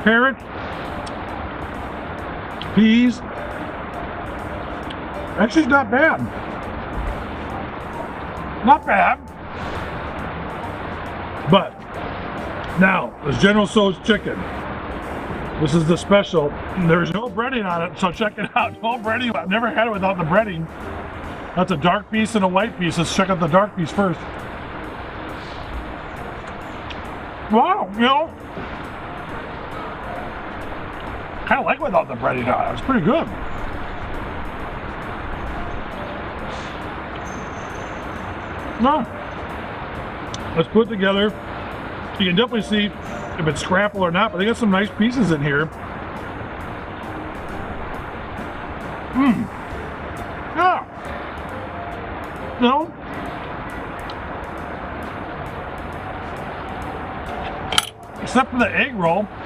carrots, peas. Actually, it's not bad. Not bad. But now, this General Tso's chicken. This is the special. There's no breading on it, so check it out. No breading. I've never had it without the breading. That's a dark piece and a white piece. Let's check out the dark piece first. Wow, you know, kind of like without the breading on it. It's pretty good. No. Let's put it together. You can definitely see if it's scrapple or not, but they got some nice pieces in here. Yeah. No. Except for the egg roll.